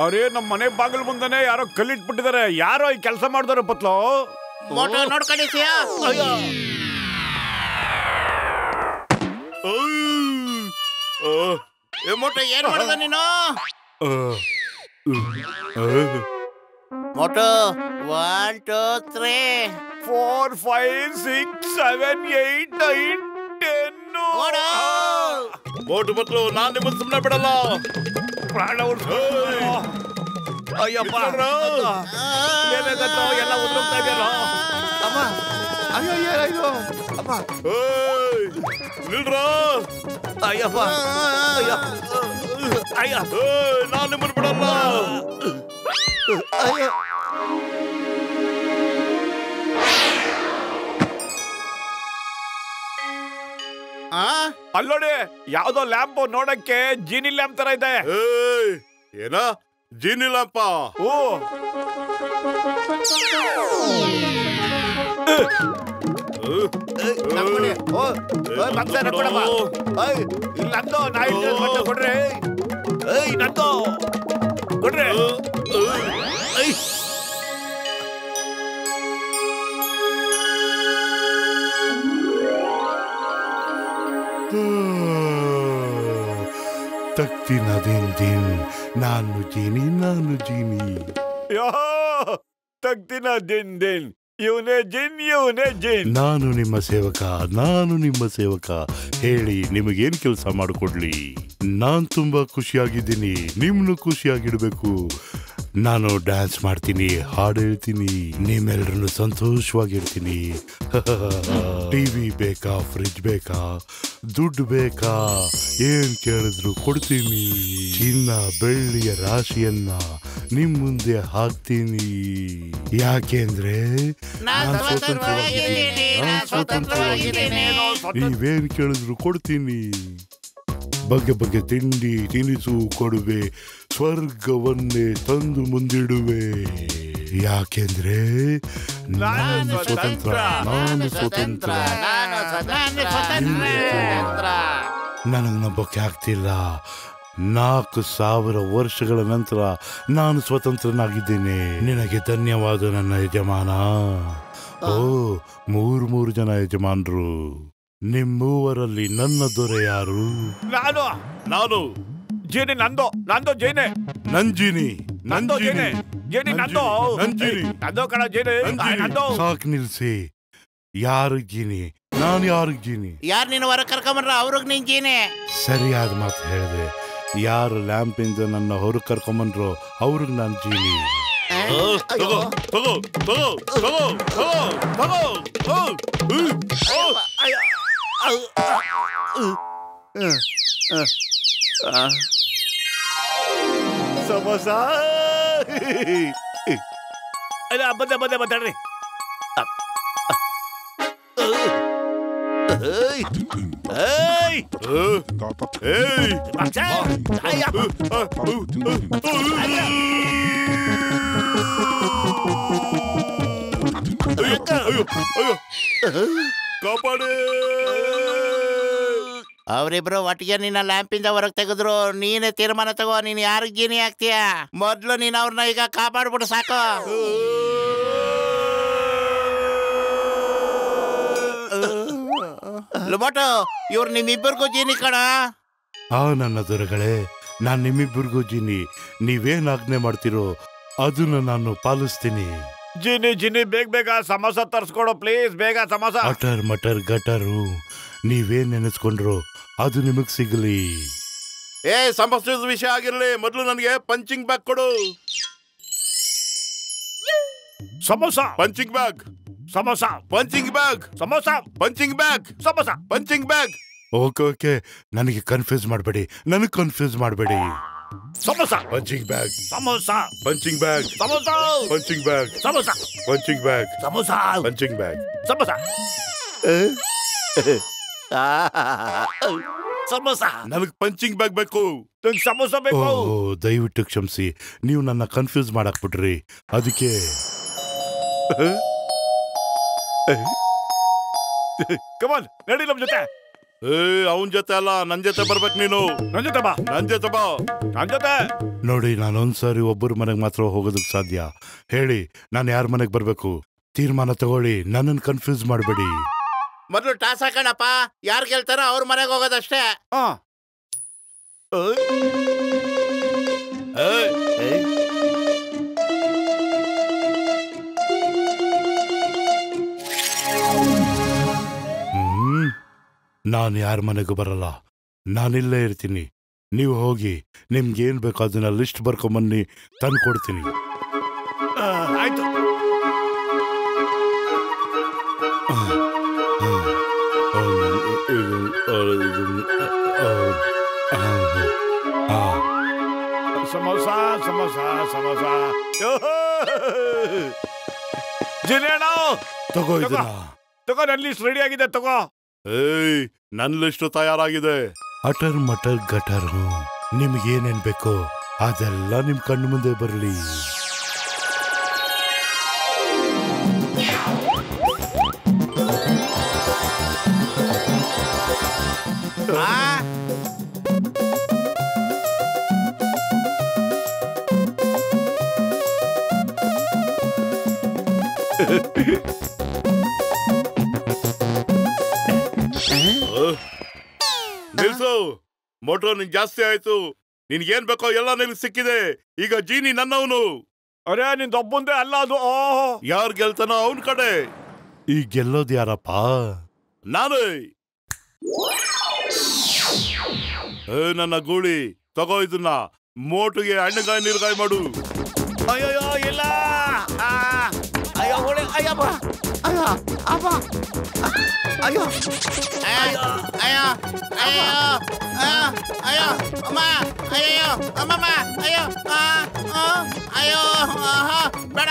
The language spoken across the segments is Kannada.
ಅವ್ರೇ ನಮ್ಮ ಮನೆ ಬಾಗಿಲು ಮುಂದೆನೆ ಯಾರೋ ಕಲ್ಲಿಟ್ಬಿಟ್ಟಿದ್ದಾರೆ. ಯಾರೋ ಈ ಕೆಲಸ ಮಾಡಿದಾರೆ ಪತ್ಲು. ಮೋಟೋ ನೋಡ್ಕೊಂಡಿದ್ಯಾ? ಮೋಟೋ ಏನ್ ಮಾಡ್ದ ನೀನು? ಮೋಟೋ 1 2 3 4 5 6 7 8 9 10. ಮೋಟು ಪತ್ಲು ನಾನ್ ನಿಮ್ಮನ್ನು ಸುಮ್ಮನೆ ಬಿಡಲ್ಲ. ಪ್ರಾಣ ಉಳಿಸೋ. ಅಯ್ಯಪ್ಪ ಏನಾಗತ್ತೋ ಎಲ್ಲ ಉದುರುತ್ತಾ ಇದೆಯಲ್ಲ. ಅಮ್ಮ ಅಯ್ಯೋ ಅಮ್ಮ ನಿಲ್ರ. ಅಯ್ಯಪ್ಪ ಅಯ್ಯ ನಾನ್ ನಿಮ್ಮನ್ನು ಬಿಡಲ್ಲ. ಅಯ್ಯೋ ಅಲ್ಲೋಡಿ ಯಾವ್ದೋ ಲ್ಯಾಂಪ್ ನೋಡಕ್ಕೆ ಜೀನಿ ಲ್ಯಾಂಪ್ ತರ ಇದೆ. ಏನ ಜೀನಿ ಲ್ಯಾಂಪ? ಓ ನಂದು ನಾ ಕೊಡ್ರಿ. ನಂದು ಕೊಡ್ರಿ. ತಕ್ತಿನ ದಿನ್ ನಾನು ಜೀನಿ ತಗ್ದಿನ ದಿನ್ ಇವನೇ ಜಿನ್. ನಾನು ನಿಮ್ಮ ಸೇವಕ. ಹೇಳಿ ನಿಮಗೇನ್ ಕೆಲಸ ಮಾಡಿಕೊಡ್ಲಿ? ನಾನ್ ತುಂಬಾ ಖುಷಿಯಾಗಿದ್ದೀನಿ. ನಿಮ್ನು ಖುಷಿಯಾಗಿಡ್ಬೇಕು. ನಾನು ಡ್ಯಾನ್ಸ್ ಮಾಡ್ತೀನಿ, ಹಾಡು ಹೇಳ್ತೀನಿ, ನಿಮ್ಮೆಲ್ಲರನ್ನು ಸಂತೋಷವಾಗಿರ್ತೀನಿ. ಟಿವಿ ಬೇಕಾ, ಫ್ರಿಜ್ ಬೇಕಾ, ದುಡ್ಡು ಬೇಕಾ, ಏನ್ ಕೇಳಿದ್ರು ಕೊಡ್ತೀನಿ. ಚಿನ್ನ ಬೆಳ್ಳಿಯ ರಾಶಿಯನ್ನ ನಿಮ್ ಮುಂದೆ ಹಾಕ್ತೀನಿ. ಯಾಕೆಂದ್ರೆ ನಾನು ಸ್ವತಂತ್ರವಾಗಿದ್ದೀನಿ. ನೀವೇನ್ ಕೇಳಿದ್ರು ಕೊಡ್ತೀನಿ. ಬಗೆ ಬಗೆ ತಿಂಡಿ ತಿನಿಸು ಕೊಡುವೆ, ಸ್ವರ್ಗವನ್ನೇ ತಂದು ಮುಂದಿಡುವೆ. ಯಾಕೆಂದ್ರೆ ನಾನು ಸ್ವತಂತ್ರ. ನನಗೆ ನಂಬಕ್ಕೆ ಆಗ್ತಿಲ್ಲ. 4000 ವರ್ಷಗಳ ನಂತರ ನಾನು ಸ್ವತಂತ್ರನಾಗಿದ್ದೇನೆ. ನಿನಗೆ ಧನ್ಯವಾದ ನನ್ನ ಯಜಮಾನ. ಓ 3 ಜನ ಯಜಮಾನರು. ನಿಮ್ಮೂವರಲ್ಲಿ ನನ್ನ ದೊರೆ ಯಾರು? ನಾನು ಜೇನಿ. ನಂದು ಜೇನೆ. ನಂಜಿನಿ. ಸಾಕ್ ನಿಲ್ಸಿ. ಯಾರು ಜೀನಿ? ನಾನು ಯಾರು ಜೀನಿ? ಯಾರು ನೀನು ಹೊರ ಕರ್ಕೊಂಬಂದ್ರ ಅವ್ರಿಗೆ ನೀನ್ ಜೀನಿ. ಸರಿಯಾದ ಮಾತು ಹೇಳಿದೆ. ಯಾರು ಲ್ಯಾಂಪ್ ಇಂದ ನನ್ನ ಹೊರ ಕರ್ಕೊಂಬಂದ್ರು ಅವ್ರಿಗೆ ನಾನು ಜೀನಿ. ಸಮೋಸ ಬಂದೆ ಮಾತಾಡ್ರಿ. ಕಾಪಾಡಿ. ಅವರಿಬ್ರು ಒಟ್ಟಿಗೆ ನಿನ್ನ ಲ್ಯಾಂಪಿಂದ ಹೊರಗೆ ತೆಗೆದ್ರು. ನೀನೇ ತೀರ್ಮಾನ ತಗೋ, ನೀನ್ ಯಾರಿಗೆ ಜೀನಿ ಆಗ್ತೀಯ. ಮೊದ್ಲು ನೀನ್ ಅವ್ರನ್ನ ಈಗ ಕಾಪಾಡ್ಬಿಟ್ಟು ಸಾಕು. ಲುಬೋಟೋ ಇವ್ರು ನಿಮ್ಮಿಬ್ಬರಿಗೂ ಜೀನಿ ಕಣ. ನನ್ನ ದೊರೆಗಳೇ, ನಾನ್ ನಿಮ್ಮಿಬ್ಬರಿಗೂ ಜೀನಿ. ನೀವೇನ್ ಆಜ್ಞೆ ಮಾಡ್ತಿರೋ ಅದನ್ನ ನಾನು ಪಾಲಿಸ್ತೀನಿ. ಜಿನಿ ಬೇಗ ಸಮೋಸ ತರ್ಸ್ಕೊಡು ಪ್ಲೀಸ್. ಬೇಗ ಸಮೋಸ. ಅಟರ್ ಮಟರ್ ಗಟರು ನೀವೇನ್ ನೆನೆಸ್ಕೊಂಡ್ರು ಅದು ನಿಮಗ್ ಸಿಗಲಿ. ಸಮಸ್ಯೆ ವಿಷಯ ಆಗಿರ್ಲಿ, ಮೊದ್ಲು ನನಗೆ ಪಂಚಿಂಗ್ ಬ್ಯಾಗ್ ಕೊಡು. Samosa. Punching bag. Samosa. Punching bag. Samosa. Punching bag. Samosa. Punching bag. Okay ನನಗೆ ಕನ್ಫ್ಯೂಸ್ ಮಾಡಬೇಡಿ. Samosa. Punching bag. Samosa. Punching bag. Samosa. Punching bag. Samosa. Punching bag. Samosa. Punching bag. Samosa. Samosa. ನನಗೆ ಪಂಚಿಂಗ್ ಬ್ಯಾಗ್ ಬೇಕು. ಸಮೋಸ ಬೇಕು. ದಯವಿಟ್ಟು ಕ್ಷಮಿಸಿ, ನೀವು ನನ್ನ ಕನ್ಫ್ಯೂಸ್ ಮಾಡಾಕ್ಬಿಟ್ರಿ. ಅದಕ್ಕೆ ಕಮಾನ್ ನಡಿ ನಮ್ ಜೊತೆ. ಅವನ್ ಜೊತೆ ಅಲ್ಲ, ನನ್ ಜೊತೆ ಬರ್ಬೇಕು ನೀನು. ನನ್ ಜೊತೆ ಬಾ, ನನ್ ಜೊತೆ ಬಾ. ನನ್ ಜೊತೆ ನೋಡಿ, ನಾನೊಂದ್ಸಾರಿ ಒಬ್ಬರ ಮನೆಗೆ ಮಾತ್ರ ಹೋಗೋದಕ್ಕೆ ಸಾಧ್ಯ. ಹೇಳಿ, ನಾನು ಯಾರ ಮನೆಗೆ ಬರ್ಬೇಕು? ತೀರ್ಮಾನ ತಗೊಳ್ಳಿ, ನನ್ನನ್ನು ಕನ್ಫ್ಯೂಸ್ ಮಾಡಬೇಡಿ. ಮೊದ್ಲು ಟಾಸ್ ಹಾಕಣಪ್ಪ, ಯಾರು ಗೆಲ್ತಾರೋ ಅವ್ರ ಮನೆಗೆ ಹೋಗೋದಷ್ಟೇ. ನಾನು ಯಾರ ಮನೆಗೂ ಬರಲ್ಲ, ನಾನಿಲ್ಲೇ ಇರ್ತೀನಿ. ನೀವು ಹೋಗಿ ನಿಮ್ಗೇನ್ ಬೇಕೋ ಅದನ್ನ ಲಿಸ್ಟ್ ಬರ್ಕೊಂಬನ್ನಿ, ತಂದು ಕೊಡ್ತೀನಿ. ಆಯ್ತು. ಸಮೋಸ ಸಮೋಸ ಸಮೋಸ. ಜಿನೇಣ ತಗೋ ಇದನ್ನ. ತಗೋ, ನನ್ನ ಲಿಸ್ಟ್ ರೆಡಿ ಆಗಿದೆ, ತಗೋ. ನನ್ ಲಿಸ್ಟ್ ತಯಾರಾಗಿದೆ. ಅಟರ್ ಮಟರ್ ಗಟರ್, ನಿಮ್ಗೇನೇನ್ ಬೇಕೋ ಅದೆಲ್ಲ ನಿಮ್ ಕಣ್ಣು ಮುಂದೆ ಬರಲಿ. ನಿಲ್ಸು, ಮೋಟರ್ ನಿನ್ ಜಾಸ್ತಿ ಆಯ್ತು. ನಿನ್ಗೇನ್ ಬೇಕೋ ಎಲ್ಲ ನಿನ್ಗೆ ಸಿಕ್ಕಿದೆ. ಈಗ ಜೀನಿ ನನ್ನವನು. ಅರೇ, ನಿನ್ ಒಬ್ಬಂದೇ ಅಲ್ಲ ಅದು. ಯಾರ್ ಗೆಲ್ತಾನೋ ಅವನ್ ಕಡೆ. ಈಗ ಗೆಲ್ಲೋದು ಯಾರಪ್ಪ? ನಾನೇ. ನನ್ನ ಗೂಳಿ, ತಗೋ ಇದನ್ನ. ಮೋಟುಗೆ ಹಣ್ಣುಗಾಯಿ ನೀರ್ಗಾಯಿ ಮಾಡು. ಅಯ್ಯೋ ಇಲ್ಲ. ಅಯ್ಯೋ ಹುಳಿ, ಅಯ್ಯಪ್ಪ, ಅಯ್ಯೋ ಅಪ್ಪ, ಅಯ್ಯೋ ಅಯ್ಯೋ ಅಯ್ಯೋ ಅಯ್ಯೋ ಅಮ್ಮ, ಅಯ್ಯೋ ಅಮ್ಮಮ್ಮ, ಅಯ್ಯೋ ಅಯ್ಯೋ ಬೇಡ.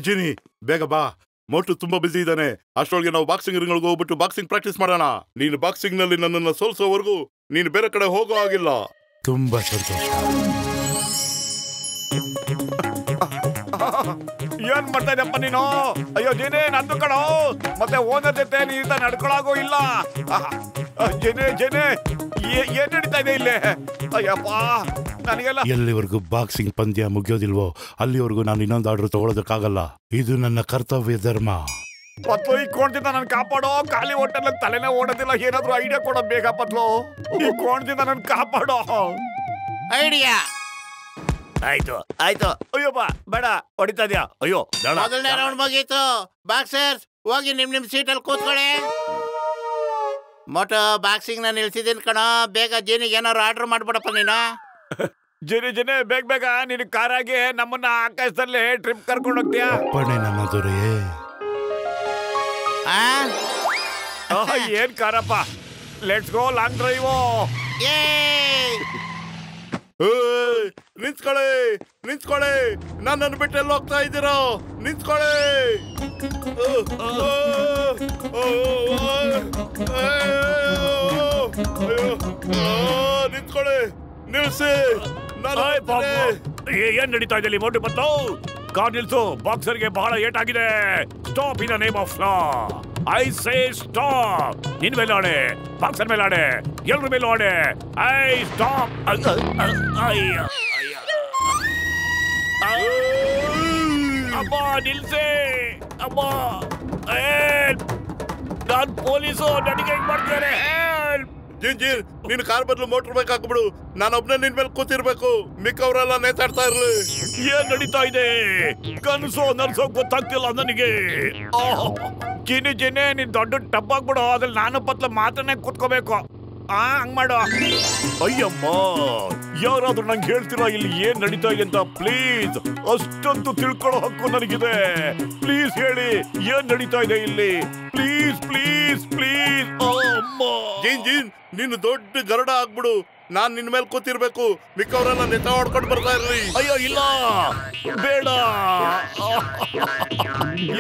ಜಿನಿ, ಬೇಗ ಬಾ. ಮೋಟು ತುಂಬಾ ಬಿಸಿ ಇದ್ದಾನೆ. ಅಷ್ಟೊಳಗೆ ನಾವು ಬಾಕ್ಸಿಂಗ್ ರಿಂಗ್ ಹೋಗ್ಬಿಟ್ಟು ಬಾಕ್ಸಿಂಗ್ ಪ್ರಾಕ್ಟೀಸ್ ಮಾಡೋಣ. ನೀನು ಬಾಕ್ಸಿಂಗ್ ನಲ್ಲಿ ನನ್ನನ್ನು ಸೋಲ್ಸೋವರೆಗೂ ನೀನು ಬೇರೆ ಕಡೆ ಹೋಗೋ ಆಗಿಲ್ಲ. ತುಂಬಾ ಸಂತೋಷ. ಏನ್ ಮಾಡ್ತಾ ಇದ್ದಪ್ಪ ನೀನು? ಅಯ್ಯೋ ಜೇನೆ, ನಂದು ಕಣೋ. ಮತ್ತೆ ಓನರ್ ಜೊತೆ ನೀತ ನಡ್ಕೊಳಾಗೋ ಇಲ್ಲ. ಜೇನೆ ಜೇನೆ, ಏನ್ ನಡೀತಾ ಇದೆ ಇಲ್ಲೇ? ಅಯ್ಯಪ್ಪ, ನನಗೆಲ್ಲ. ಎಲ್ಲಿವರೆಗೂ ಬಾಕ್ಸಿಂಗ್ ಪಂದ್ಯ ಮುಗಿಯೋದಿಲ್ವೋ ಅಲ್ಲಿವರೆಗೂ ನಾನು ಇನ್ನೊಂದು ಆರ್ಡರ್ ತಗೊಳೋದಕ್ಕಾಗಲ್ಲ. ಇದು ನನ್ನ ಕರ್ತವ್ಯ ಧರ್ಮ. ಪತ್ಲು ಈ ಕೋಣದಿಂದ ನನ್ ಕಾಪಾಡೋ. ಖಾಲಿ ಹೊಟ್ಟೆಲ್ಲ ತಲೆನೇ ಓಡೋದಿಲ್ಲ. ಏನಾದ್ರು ಐಡಿಯಾ ಕೊಡೋ ಬೇಗ ಪತ್ಲು. ಈ ಕೋಣದಿಂದ ನನ್ ಕಾಪಾಡೋ. ಐಡಿಯಾ ಆಯ್ತು ಆಯ್ತು. ಅಯ್ಯಪ್ಪ ಬೇಡ, ಹೊಡಿತಾ ಇದ್ಯಾ? ಅಯ್ಯೋ, ಮೊದಲನೇ ರೌಂಡ್ ಮುಗೀತು. ಬಾಕ್ಸರ್ಸ್ ಹೋಗಿ ನಿಮ್ ಸೀಟಲ್ಲಿ ಕೂತ್ಕೊಳ್ಳಿ. ಮೋಟೋ ಬಾಕ್ಸಿಂಗ್ ನ ನಿಲ್ಸಿದ್ದೀನಿ ಕಣೋ. ಬೇಗ ಜೇನಿಗೆ ಏನಾರು ಆರ್ಡರ್ ಮಾಡ್ಬಿಡಪ್ಪ ನೀನು. ಜೇನೆ ಜೇನೆ, ಬೇಗ ಬೇಗ ನಿನ್ ಕಾರಾಗೆ ನಮ್ಮನ್ನ ಆಕಾಶದಲ್ಲಿ ಟ್ರಿಪ್ ಕರ್ಕೊಂಡು ಹೋಗ್ತೀಯಾ? ಪಣೆ ನನ್ನ ದೊರೆಯೇ. ಏನ್ ಕಾರಪ್ಪ, ಲೆಟ್ಸ್ ಗೋ ಲಾಂಗ್ ಡ್ರೈವ್. ನಿಂತ್ಕೊಳ್ಳಿ, ನಿಂತ್ಕೊಳ್ಳಿ. ನನ್ನನ್ನು ಬಿಟ್ಟು ಎಲ್ಲ ಹೋಗ್ತಾ ಇದ್ದೀರೋ? ನಿಂತ್ಕೊಳ್ಳಿ. ನಿಂತ್ಕೊಳ್ಳಿ, ನಿಲ್ಸಿ. ಏನ್ ನಡೀತಾ ಇದೆ ಇಲ್ಲಿ? ಮೋಟು ಪತ್ಲು, ಕಾರ್ ನಿಲ್ಸು. ಬಾಕ್ಸರ್ಗೆ ಬಹಳ ಏಟಾಗಿದೆ. Stop in the name of law. I say stop. ನಿನ್ ಮೇಲೆ ಆಡೆ, ಬಾಕ್ಸರ್ ಮೇಲೆ ಆಡೆ, ಎಲ್ರ ಮೇಲೆ ಆಡೆ. I stop. ಅಬ್ಬ ನಿಲ್ಸೆ. ಅಬ್ಬ, ನಾನ್ ಪೊಲೀಸು, ನನಗೆ ಹೆಂಗ್ ಮಾಡ್ತಾರೆ? ಜಿಂಜಿರ್, ನೀನು ಕಾರ್ ಬದಲು ಮೋಟರ್ ಬೈಕ್ ಹಾಕ್ಬಿಡು. ನಾನೊಬ್ನೇ ನಿನ್ ಮೇಲೆ ಕೂತಿರ್ಬೇಕು, ಮಿಕ್ಕವರೆಲ್ಲ ನೇತಾಡ್ತಾ ಇರ್ಲಿ. ಏನ್ ನಡೀತಾ ಇದೆ? ಕನಸೋ ನರ್ಸೋ ಗೊತ್ತಾಗ್ತಿಲ್ಲ ನನಗೆ. ಜಿನಿ ಜಿನಿ, ನೀನ್ ದೊಡ್ಡ ಟಬ್ ಆಗ್ಬಿಡು. ಅದ್ರಲ್ಲಿ ನಾನು ಪತ್ಲ ಮಾತ್ರನೇ ಕೂತ್ಕೋಬೇಕು. ಹಂಗ್ ಮಾಡು. ಅಯ್ಯಮ್ಮ, ಯಾರಾದ್ರೂ ನಂಗೆ ಹೇಳ್ತೀರಾ ಇಲ್ಲಿ ಏನ್ ನಡೀತಾ ಇದೆ ಅಂತ? ಪ್ಲೀಸ್, ಅಷ್ಟೊಂದು ತಿಳ್ಕೊಳ್ಳೋ ಹಕ್ಕು ನನಗಿದೆ. ಪ್ಲೀಸ್ ಹೇಳಿ, ಏನ್ ನಡೀತಾ ಇದೆ ಇಲ್ಲಿ? Please please please. Jean Jean, ನೀನು ದೊಡ್ಡ ಗರುಡ ಆಗ್ಬಿಡು. ನಾನ್ ನಿನ್ ಮೇಲೆ ಕೂತಿರ್ಬೇಕು, ಮಿಕ್ಕವರೆಲ್ಲ ನೆತ ಹೊಡ್ಕೊಂಡು ಬರ್ತಾ ಇರ್ಲಿ. ಅಯ್ಯೋ ಇಲ್ಲ, ಬೇಡ.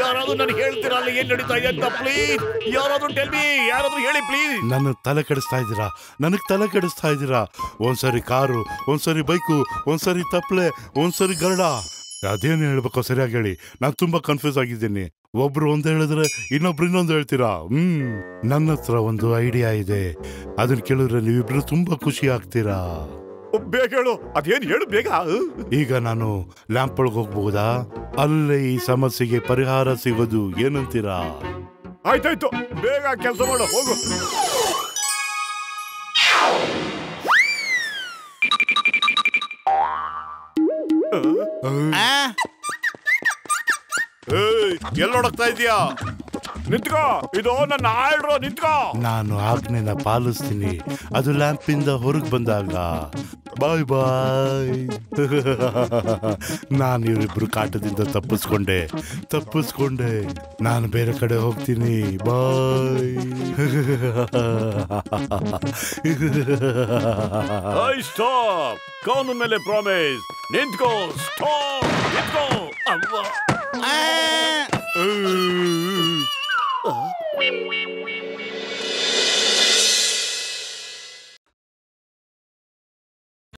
ಯಾರಾದ್ರೂ ನನಗೆ ಹೇಳ್ತೀರಾ ಅಲ್ಲಿ ಏನ್ ನಡೀತಾ ಇದೆ ಅಂತ? ಪ್ಲೀಸ್, ಯಾರಾದ್ರೂ ಟೆಲ್ ಮಿ, ಯಾರಾದ್ರೂ ಹೇಳಿ ಪ್ಲೀಸ್. ನನ್ನ ತಲೆ ಕೆಡಿಸ್ತಾ ಇದ್ದೀರಾ, ನನಗ್ ತಲೆ ಕೆಡಿಸ್ತಾ ಇದ್ದೀರಾ. ಒಂದ್ಸರಿ ಕಾರು, ಒಂದ್ಸರಿ ಬೈಕು, ಒಂದ್ಸರಿ ತಪ್ಪಲೆ, ಒಂದ್ಸರಿ ಗರುಡ. ಅದೇನು ಹೇಳ್ಬೇಕೋ ಸರಿಯಾಗಿ ಹೇಳಿ. ನಾನು ತುಂಬಾ ಕನ್ಫ್ಯೂಸ್ ಆಗಿದ್ದೀನಿ. ಒಬ್ರು ಒಂದ್ ಹೇಳಿದ್ರೆ ಇನ್ನೊಬ್ರು ಇನ್ನೊಂದು ಹೇಳ್ತೀರಾ. ನನ್ನ ಹತ್ರ ಒಂದು ಐಡಿಯಾ ಇದೆ, ಅದನ್ನ ಕೇಳಿದ್ರೆ ನೀವಿಬ್ರು ತುಂಬಾ ಖುಷಿ ಆಗ್ತೀರಾ. ಬೇಗ ಹೇಳು, ಅದೇನು ಹೇಳು ಬೇಗ. ಈಗ ನಾನು ಲ್ಯಾಂಪ್ ಒಳಗೆ ಹೋಗ್ಬಹುದಾ? ಅಲ್ಲೇ ಈ ಸಮಸ್ಯೆಗೆ ಪರಿಹಾರ ಸಿಗೋದು, ಏನಂತೀರಾ? ಆಯ್ತಾಯ್ತು, ಬೇಗ ಕೆಲಸ ಮಾಡು, ಹೋಗು. ಎಲ್ಲೋಡಕ್ತಾ ಇದೀಯಾ? ನಿಂತ್ಕೋ, ಇದು ನನ್ನ ಆರ್ಡ್ರು, ನಿಂತ್ಕೋ. ನಾನು ಆಜ್ಞೆನ ಪಾಲಿಸ್ತೀನಿ. ಅದು ಲ್ಯಾಂಪಿಂದ ಹೊರಗೆ ಬಂದಾಗ ಬಾಯ್ ಬಾಯ್. ನಾನು ಇವರಿಬ್ರು ಕಾಟದಿಂದ ತಪ್ಪಿಸ್ಕೊಂಡೆ. ನಾನು ಬೇರೆ ಕಡೆ ಹೋಗ್ತೀನಿ. ಬಾಯ್. ಸ್ಟಾಪ್, ಕಾನೂನು ಮೇಲೆ ಪ್ರಾಮಿಸ್. ನಿಂತ್ಕೋ, ಸ್ಟಾಪ್, ನಿಂತ್ಕೋ. ಅವ್ವ.